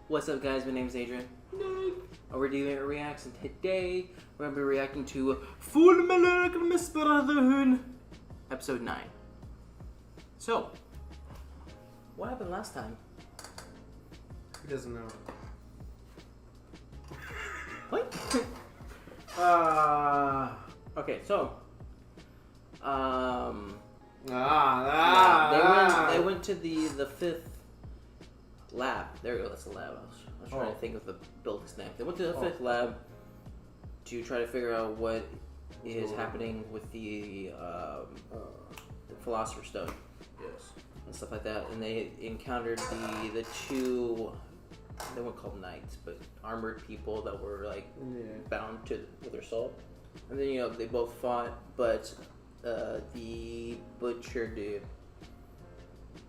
What's up, guys? My name is Adrian. We're doing a reaction today. We're gonna be reacting to Fullmetal Alchemist Brotherhood, episode 9. So, what happened last time? He doesn't know. What? Okay, so, they went to the fifth lab. There we go. That's the lab. I was trying to think of the building's name. They went to the fifth lab to try to figure out what is happening with the Philosopher's Stone. Yes. And stuff like that. And they encountered the two, they weren't called knights, but armored people that were like bound with their soul. And then they both fought, but the butcher dude,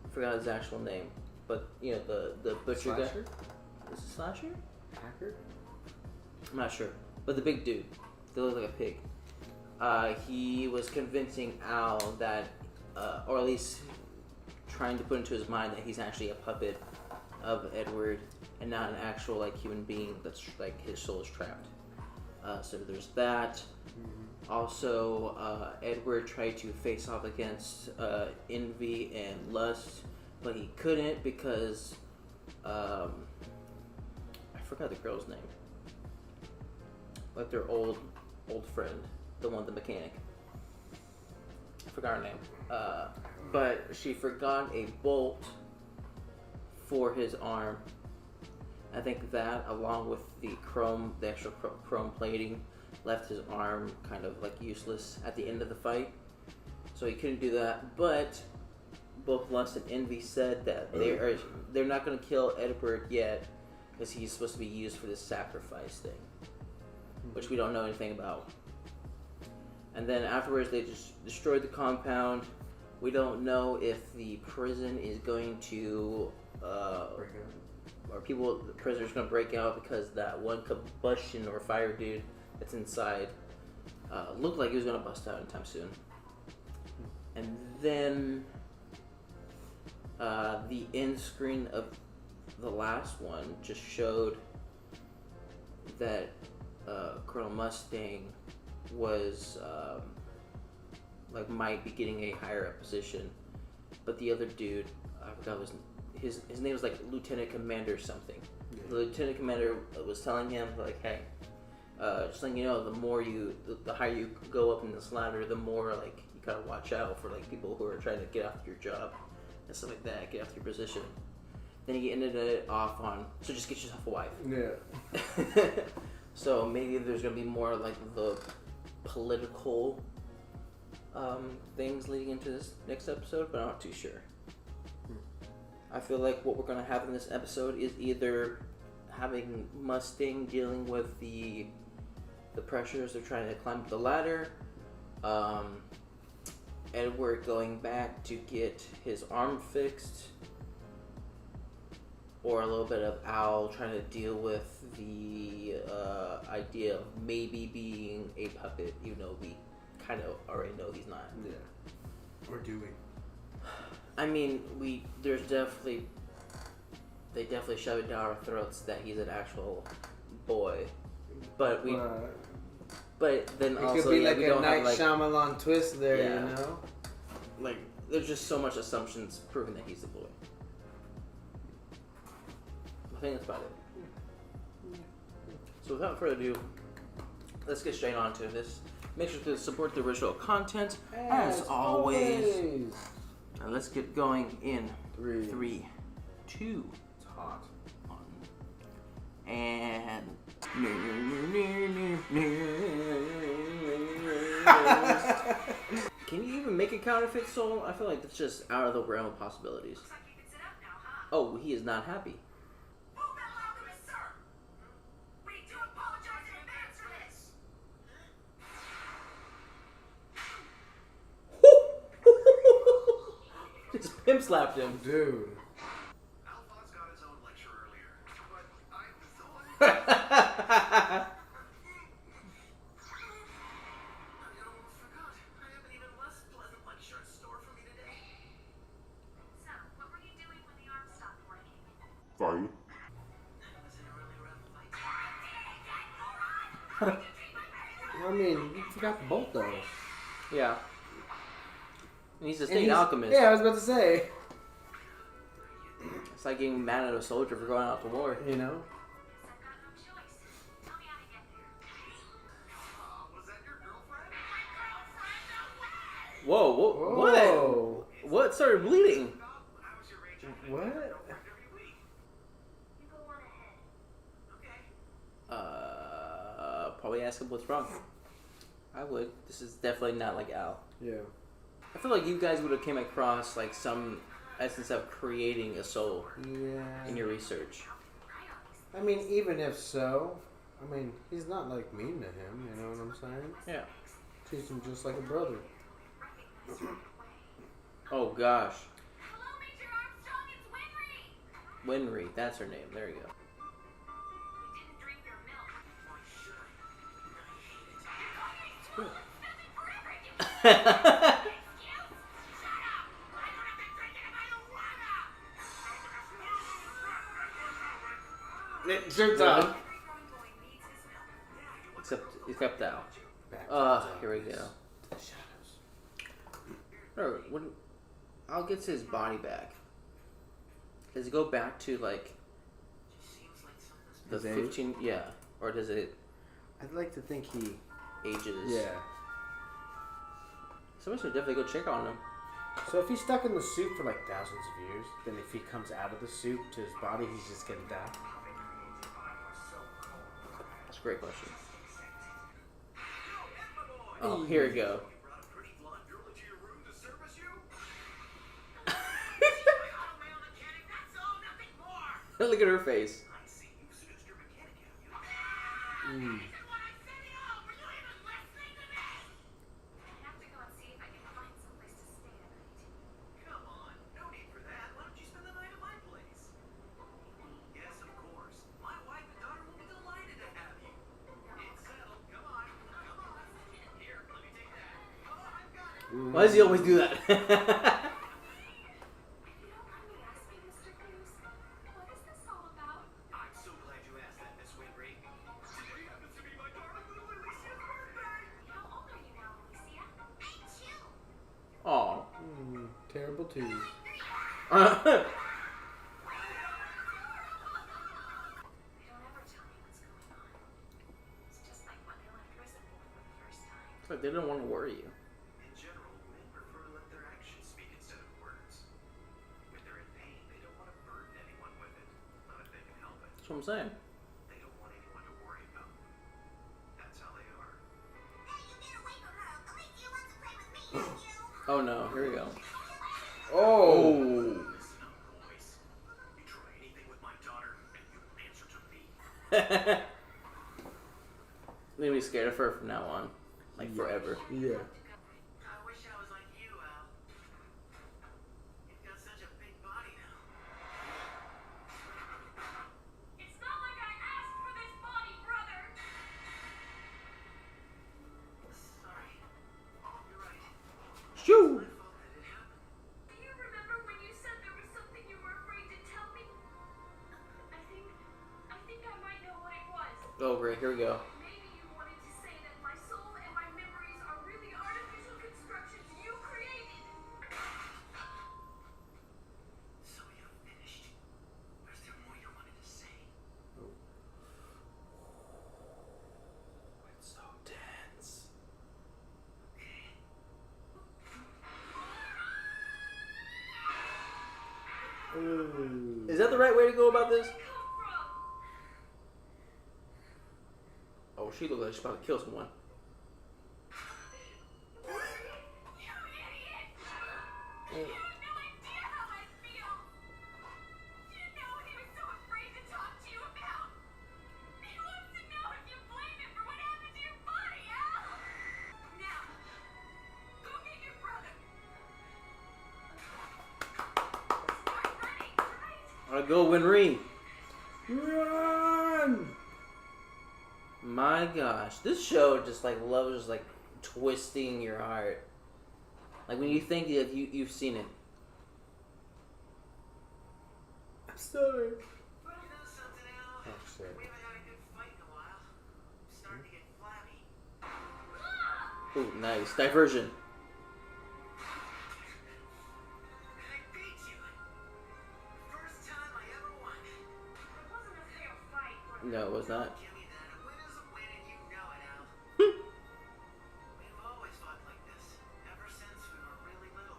I forgot his actual name. But the butcher guy. Is it Slasher? Hacker? I'm not sure. But the big dude, that looked like a pig. He was convincing Al that, or at least trying to put into his mind that he's actually a puppet of Edward and not an actual human being that's like his soul is trapped. So there's that. Mm-hmm. Also, Edward tried to face off against envy and lust, but he couldn't because I forgot the girl's name. Like their old friend, the the mechanic. I forgot her name. But she forgot a bolt for his arm. I think that, along with the extra chrome plating, left his arm kind of useless at the end of the fight. So he couldn't do that. But both Lust and Envy said that they're not going to kill Edward yet because he's supposed to be used for this sacrifice thing, which we don't know anything about. And then afterwards, they just destroyed the compound. We don't know if the prison is going to, or the prisoners going to break out because that one combustion or fire dude that's inside looked like he was going to bust out anytime soon. And then the end screen of the last one just showed that Colonel Mustang was might be getting a higher up position, but the other dude, I forgot his name was Lieutenant Commander something. Yeah. The Lieutenant Commander was telling him hey, just letting you know, the higher you go up in this ladder, the more you gotta watch out for people who are trying to get after your job and stuff like that, get after your position. Then he ended it off on, so just get yourself a wife. Yeah. So maybe there's gonna be more the political things leading into this next episode, but I'm not too sure. I feel like what we're gonna have in this episode is either having Mustang dealing with the pressures of trying to climb up the ladder, Edward going back to get his arm fixed, or a little bit of Al trying to deal with the idea of maybe being a puppet, even though we kind of already know he's not. Yeah. Or do we? I mean, they definitely shove it down our throats that he's an actual boy, but then it also could be we a don't Night have Shyamalan twist there, you know. There's just so much assumptions proving that he's a boy. I think that's about it. So without further ado, let's get straight on to this. Make sure to support the original content as always. Now let's get going in 3, 2, it's hot. 1, and can you even make a counterfeit soul? I feel like that's just out of the realm of possibilities. Oh, he is not happy. Fullmetal Alchemist, sir! We do apologize in advance for this! Just pimp slapped him. Dude. Alphonse got his own lecture earlier, but I was the one. You almost forgot. I have an even less pleasant lecture in store for me today. So, what were you doing when the arm stopped working? Fight. I mean, you forgot the bolt though. Yeah. And he's a And state alchemist. Yeah, I was about to say. It's like getting mad at a soldier for going out to war. You know? I've got no choice. Tell me how to get there. Was that your girlfriend? My girlfriend away! Whoa, what started bleeding? How was your range? What? Every week. You go on ahead. Probably ask him what's wrong. I would. This is definitely not like Al. Yeah. I feel like you guys would have came across like some essence of creating a soul Yeah. in your research. I mean, even if so, I mean, he's not like mean to him, you know what I'm saying? Yeah. Treats him just like a brother. Oh gosh. Hello, Major Armstrong, it's Winry! Winry, that's her name. There you go. You didn't drink your milk. Why should I? You're calling me 12 for everything! Excuse? Shut up! I don't have to drink it if I don't wanna! It turns Really? out. Every growing boy needs his milk. Except Al. Back to the Here we go. the shadows. No, when Al gets his body back, does it go back to like Seems like something's the His age? 15? Yeah, or does it I'd like to think he. ages? Yeah. Someone should definitely go check on him. So if he's stuck in the suit for like thousands of years, then if he comes out of the suit to his body, he's just gonna die. That's a great question. Yo, Oh, here we go. You brought a pretty blonde girl into your room to service you? Automail mechanic, that's all, nothing more! Look at her face. I see you seduced your mechanic, have you? This is what I said it all! Were you even listening to me? I have to go and see if I can find someplace to stay tonight. Come on, no need for that. Why don't you spend the night at my place? Yes, of course. My wife and daughter will be delighted to have you. It's settled. Come on. Come on. Here, let me take that. Oh, I've got it. Why does he always do that? If you don't mind me asking, Mr. Cruz, what is this all about? I'm so glad you asked that, Miss Winry. Today happens to be my darling little Alicia's birthday. How old are you now, Alicia? 8 Aw. Terrible too. Don't ever tell me what's going on. It's just like when I left prison for the first time. It's like they don't want to worry you. In general, men prefer to let their actions speak instead of words. When they're in pain, they don't want to burden anyone with it. Not if they can help it. That's what I'm saying. They don't want anyone to worry about them. That's how they are. Hey, you get away from her! Alicia wants to play with me, don't you? Oh no, here we go. Oh. Listen up, boys. You try anything with my daughter, and you will answer to me. I'm gonna be scared of her from now on. Like forever. Yeah. I wish I was like you, Al. You've got such a big body now. It's not like I asked for this body, brother! Sorry. You're right. Shoo! My fault that it happened. Do you remember when you said there was something you were afraid to tell me? I think I might know what it was. Oh great, here we go. Maybe you wanted to say that my soul and my memories are really artificial constructions you created. So you finished. Or is there more you wanted to say? It's so tense. Ooh. Is that the right way to go about this? Come from? Oh, she looks like she's about to kill someone. You idiot! You have no idea how I feel! Do you know what he was so afraid to talk to you about? He wants to know if you blame him for what happened to your body, Al! Now, go get your brother! Start running, right? I'll go Winry. Run! My gosh, this show just like loves just like twisting your heart. Like when you think that you've seen it. I'm sorry. You know something, Al? Oh shit. We haven't had a good fight in a while. I'm starting to get Ooh, nice. Diversion. And I beat you. First time I ever won. It wasn't a fair fight, Brotherhood. No, it was not. Give me that. A win is a win, and you know it, Al. We've always fought like this, ever since we were really little.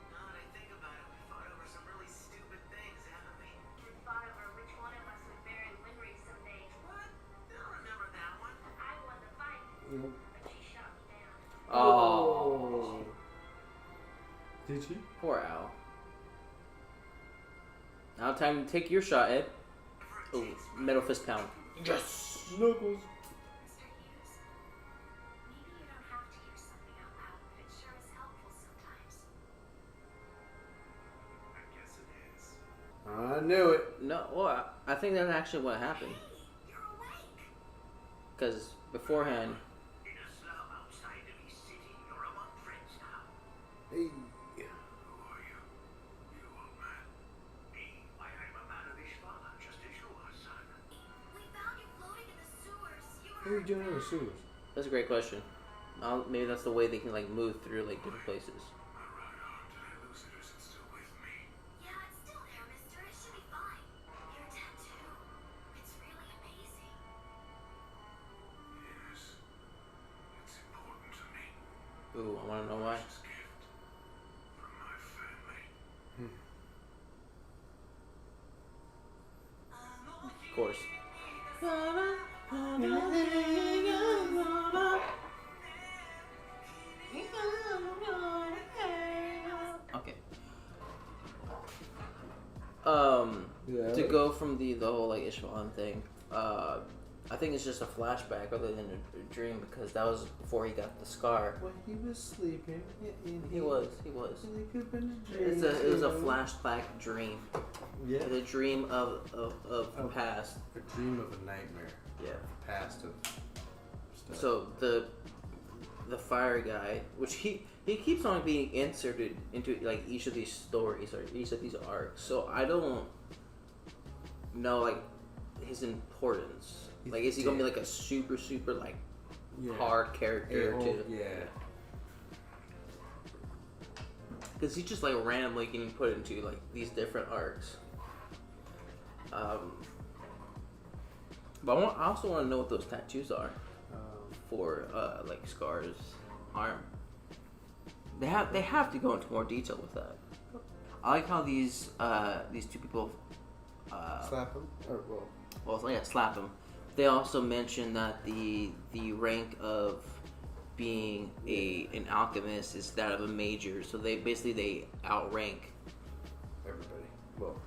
Now that I think about it, we fought over some really stupid things, haven't we? We fought over which one of us would bury Winry someday. What? I don't remember that one. I won the fight, but she shot me down. Oh. Did she? Poor Al. Now time to take your shot, Ed. Oh, metal fist pound. Yes! Knuckles. Mr. Hughes, maybe you don't have to hear something out loud, but it sure is helpful sometimes. I guess it is. I knew it. No, well, I think that's actually what happened. You're awake. Because beforehand, In a slum outside of East City, you're among friends now. Hey. Who are you? You old man. Me? Why, I'm a man of Ishvala, just as you are, son. We found you floating in the sewers. You What are were you doing in the sewers? that's a great question. Maybe that's the way they can like move through like different places. My right arm, did I lose it or is it still with me? Yeah, it's still there, mister. It should be fine. Your tattoo. It's really amazing. Yes. It's important to me. Ooh, I want to know why. Precious gift from my family. Of course. Okay. Yeah. To go from the whole like Ishmael thing, I think it's just a flashback rather than a dream because that was before he got the scar. When he was sleeping, He was. It could have been a dream. It was a flashback dream. Yeah. The dream of the past. A dream of a nightmare. Yeah. Past of stuff. So the fire guy, which he keeps on being inserted into like each of these stories or each of these arcs. So I don't know like his importance. Like, is he gonna be like a super like hard character too? Yeah. Because he's just like randomly getting put into like these different arcs. But I also want to know what those tattoos are for like Scar's arm. They have to go into more detail with that. I like how these two people Slap him? Or, well, slap him. They also mention that the rank of being an alchemist is that of a major, so they outrank everybody. Well,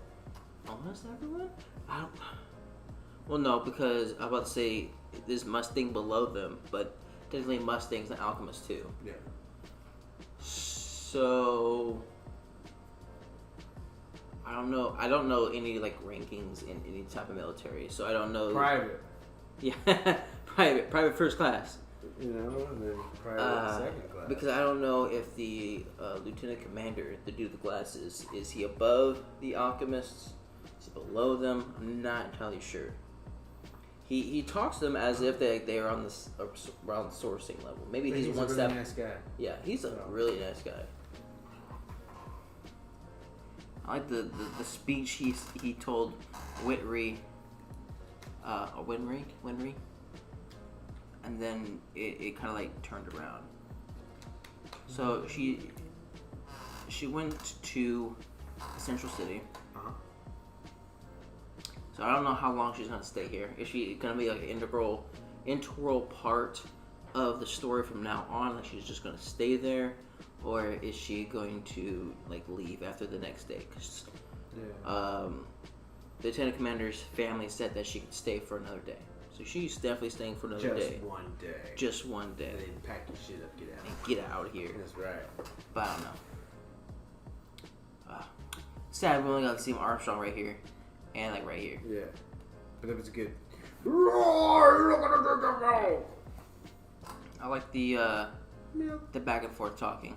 almost everyone. Well, no, because I'm about to say there's Mustang below them, but technically Mustang's an alchemist too. yeah. So I don't know. I don't know any like rankings in any type of military, so I don't know. Private. Yeah, private first class. You know, and then private second class. Because I don't know if the lieutenant commander, the dude with the glasses, is he above the alchemists? Is he below them? I'm not entirely sure. He talks to them as if they are on this around sourcing level. Maybe he's one a really step. nice guy. Yeah, he's a really nice guy. I like the speech he told Winry, Winry, and then it kind of like turned around. So she went to Central City. Uh-huh. So I don't know how long she's gonna stay here. Is she gonna be like an integral part of the story from now on? Like she's just gonna stay there, or is she going to like leave after the next day? Because the lieutenant commander's family said that she could stay for another day, so she's definitely staying for another day. Just one day. Just one day. And then pack your shit up, get out. And get out of here. That's right. But I don't know. Sad we only got to see Armstrong right here, and like right here. Yeah. But it was good. I like the back and forth talking,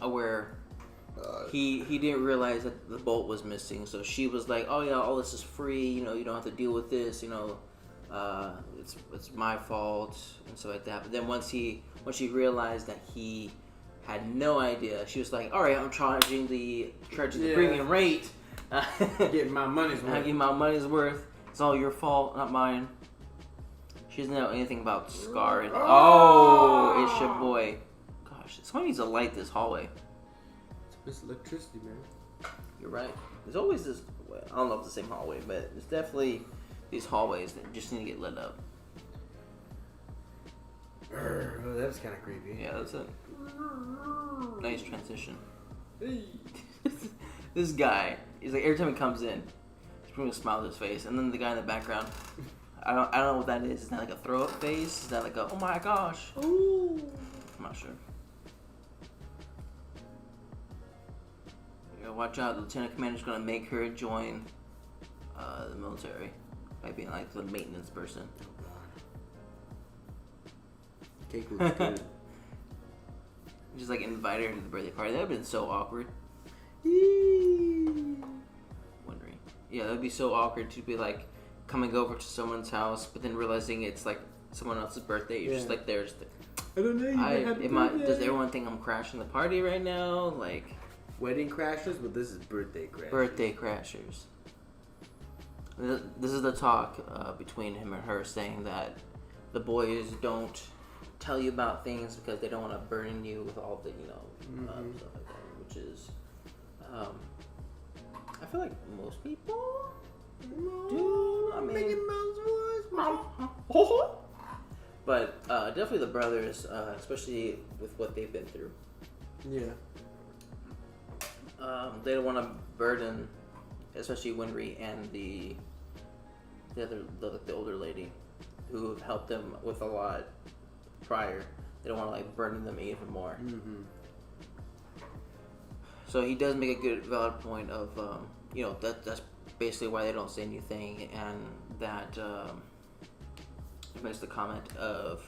where he didn't realize that the bolt was missing, so she was like, "Oh yeah, all this is free. You know, you don't have to deal with this. You know, it's my fault and stuff like that. But then once she realized that he had no idea, she was like, all right, I'm charging the premium rate. Getting my money's I'm worth. getting my money's worth. It's all your fault, not mine. She doesn't know anything about Scar. Oh, it's your boy. Gosh, someone needs to light this hallway. It's electricity, man. You're right. There's always this. I don't know if it's the same hallway, but there's definitely these hallways that just need to get lit up. Oh, that was kind of creepy. Yeah, that's it. Nice transition. This guy, he's like, every time he comes in, he's putting a smile on his face, and then the guy in the background, I don't know what that is. Is that like a throw up face? Is that like a oh my gosh? Ooh. I'm not sure. Yeah, watch out. The lieutenant commander's gonna make her join the military by being like the maintenance person. Oh god. Cake looks good. Just like invite her to the birthday party. That would have been so awkward. Wondering. Yeah, that would be so awkward to be like coming over to someone's house, but then realizing it's like someone else's birthday. You're just like, there's the. I don't know. Does everyone think I'm crashing the party right now? Like wedding crashers, but this is birthday crashers. Birthday crashers. This is the talk between him and her, saying that the boys don't tell you about things because they don't want to burden you with all the stuff like that, which is I feel like most people do. I mean, Mickey Mouse voice, but definitely the brothers, especially with what they've been through. Yeah. They don't want to burden, especially Winry and the older lady, who have helped them with a lot prior. They don't want to like burden them even more. Mm-hmm. So he does make a good valid point of that's basically why they don't say anything, and that he makes the comment of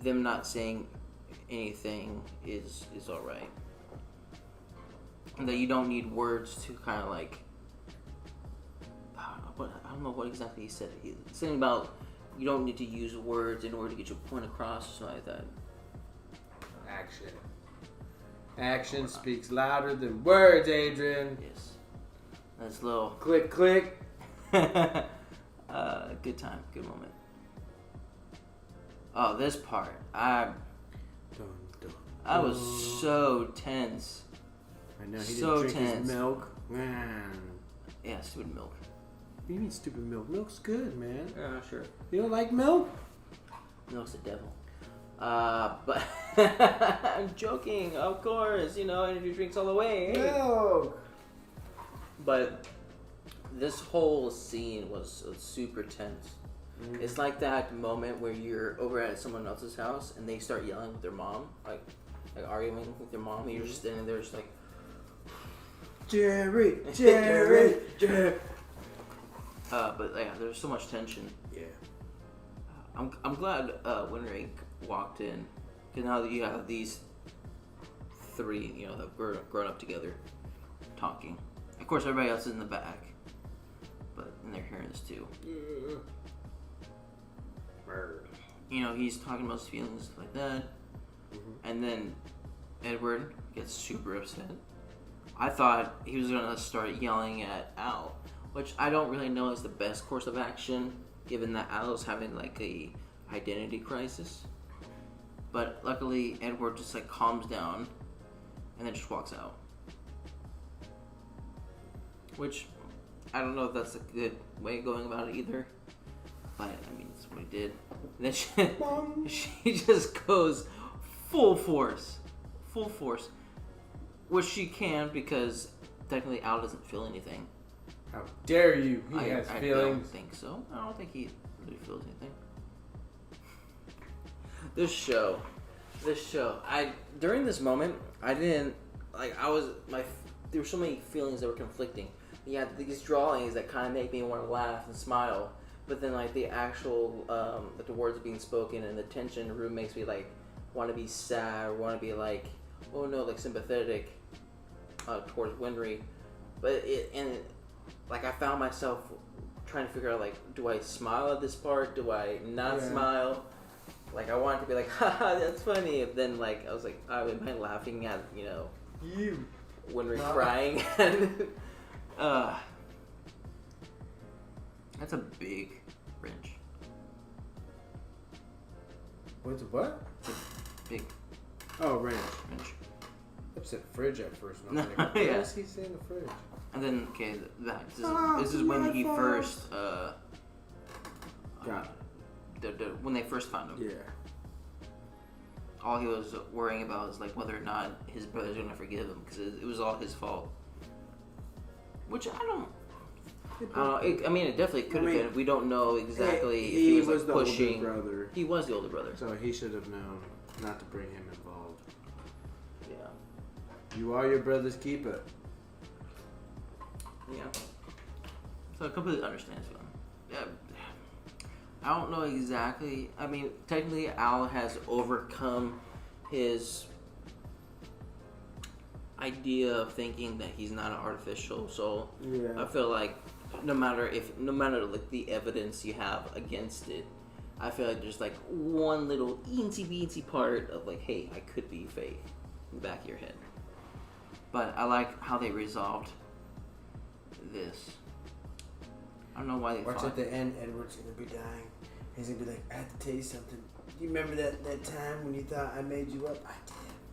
them not saying anything is all right, and that you don't need words to kind of like I don't know what exactly he said. He's saying about you don't need to use words in order to get your point across or something like that. Action speaks louder than words, Adrian. Yes. That's a little click. Good time, good moment. Oh, this part, I was so tense. I know he so didn't drink tense. his milk. Man. Yeah, stupid milk. What do you mean stupid milk? Milk's good, man. Yeah, sure. You don't like milk? Milk's the devil. But I'm joking, of course. Energy drinks all the way. Hey. Milk. But this whole scene was super tense. Mm-hmm. It's like that moment where you're over at someone else's house and they start yelling with their mom, like arguing with their mom, and you're just standing there, just like, Jerry. But yeah, there's so much tension. Yeah. I'm glad Winry walked in, because now that you have these three, that have grown up together, talking. Of course, everybody else is in the back, but and they're hearing this too. He's talking about his feelings, stuff like that, and then Edward gets super upset. I thought he was gonna start yelling at Al, which I don't really know is the best course of action, given that Al's having like a identity crisis. But luckily, Edward just like calms down, and then just walks out. Which, I don't know if that's a good way of going about it either. But, I mean, that's what he did. And then she just goes full force. Which she can, because technically Al doesn't feel anything. How dare you? He has I feelings. don't think so. I don't think he really feels anything. This show, during this moment, there were so many feelings that were conflicting. You had these drawings that kind of make me want to laugh and smile, but then like the actual, the words being spoken and the tension in the room makes me like want to be sad or want to be like, oh no, like sympathetic towards Winry. I found myself trying to figure out, like, do I smile at this part? Do I not smile? Like, I wanted to be like, haha, that's funny. And then, like, I was like, oh, am I laughing at, you know, You. when we're No. crying? That's a big wrench. What's what? Big Oh, ranch. wrench. I said fridge at first. And No, I'm like, what yeah. is he saying the fridge? And then, okay, this is when he first, Got when they first found him. Yeah. All he was worrying about was, like, whether or not his brother's gonna forgive him, because it was all his fault. Which I don't know. I mean, it definitely could have been. We don't know exactly if he was like, the pushing. older brother, He was the older brother. so he should have known not to bring him involved. Yeah. You are your brother's keeper. Yeah. So I completely understand this one. Yeah. I don't know exactly. I mean, technically, Al has overcome his idea of thinking that he's not an artificial soul. Yeah. I feel like no matter like the evidence you have against it, I feel like there's like one little eensy weensy part of like, hey, I could be fake in the back of your head. But I like how they resolved this. I don't know why they Watch thought. at the end, Edward's gonna be dying. He's gonna be like, I have to tell you something. Do you remember that time when you thought I made you up? I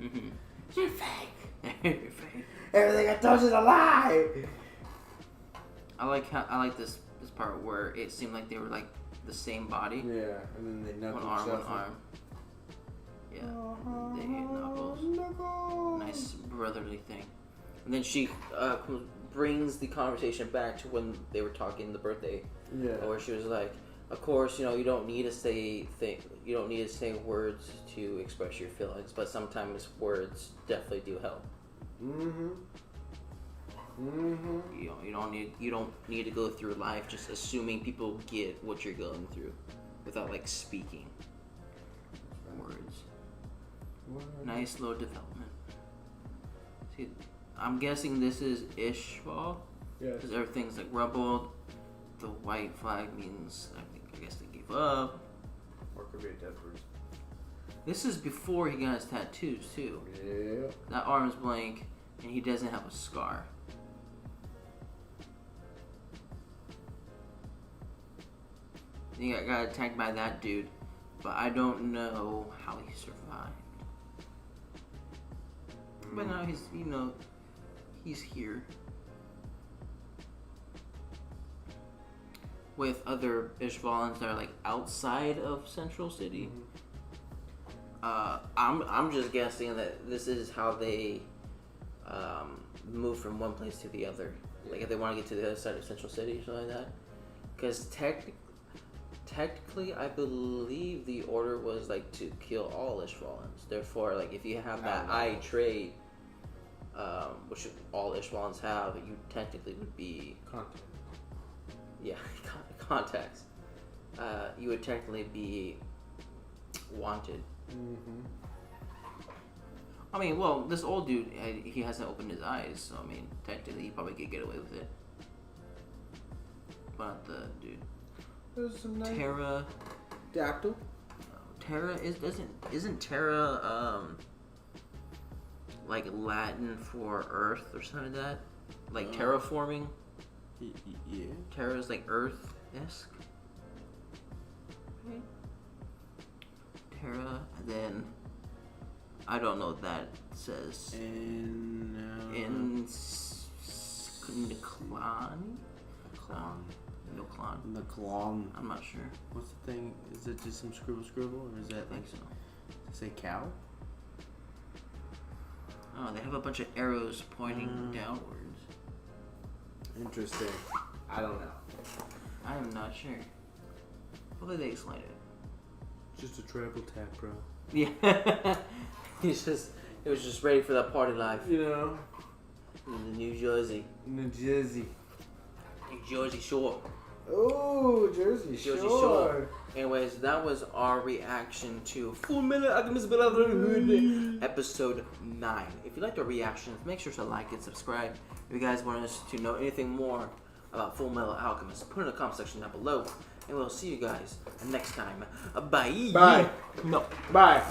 did. Mm-hmm. You're fake. You're fake. Everything I told you's a lie. I like this part where it seemed like they were like the same body. Yeah, and then they knuckle One arm, one shuffle. arm. Yeah, they knuckles. Nice brotherly thing. And then she brings the conversation back to when they were talking the birthday, Yeah. where she was like, "Of course, you know, you don't need to say words to express your feelings, but sometimes words definitely do help. Mm-hmm. Mm-hmm. You don't need to go through life just assuming people get what you're going through without like speaking words." Nice little development. See, I'm guessing this is Ishval. Yes. Because everything's like rubbled. The white flag means, I guess they gave up. Or could be a dead person. This is before he got his tattoos too. Yeah. That arm's blank, and he doesn't have a scar. He got attacked by that dude, but I don't know how he survived. But now he's here with other Ishvalans that are like outside of Central City. I'm just guessing that this is how they move from one place to the other. Like if they want to get to the other side of Central City or something like that. Because technically, I believe the order was like to kill all Ishvalans. Therefore, like if you have that eye trait, which all Ishvalans have, you technically would be Content. yeah contacts. You would technically be wanted. Mm-hmm. I mean, well, this old dude, he hasn't opened his eyes, so I mean, technically, he probably could get away with it. But the dude, There's some nice Terra, dactyl. isn't Terra like Latin for Earth or something like that? Like terraforming. Yeah. Terra's like Earth-esque. Okay. Terra, and then I don't know what that says. And Noclan. Noclan. I'm not sure. What's the thing? Is it just some scribble, or is that I like think so. say cow? Oh, they have a bunch of arrows pointing downwards. Interesting. I don't know. I am not sure. Hopefully they explain it. Just a treble tap, bro. Yeah. It was just ready for that party life. You know, In the New Jersey. New Jersey. New Jersey Shore. Oh, Jersey Shore. Anyways, that was our reaction to Fullmetal Alchemist Brotherhood episode 9. If you liked our reactions, make sure to like and subscribe. If you guys want us to know anything more about Fullmetal Alchemist, put it in the comment section down below, and we'll see you guys next time. Bye. Bye. No. Bye.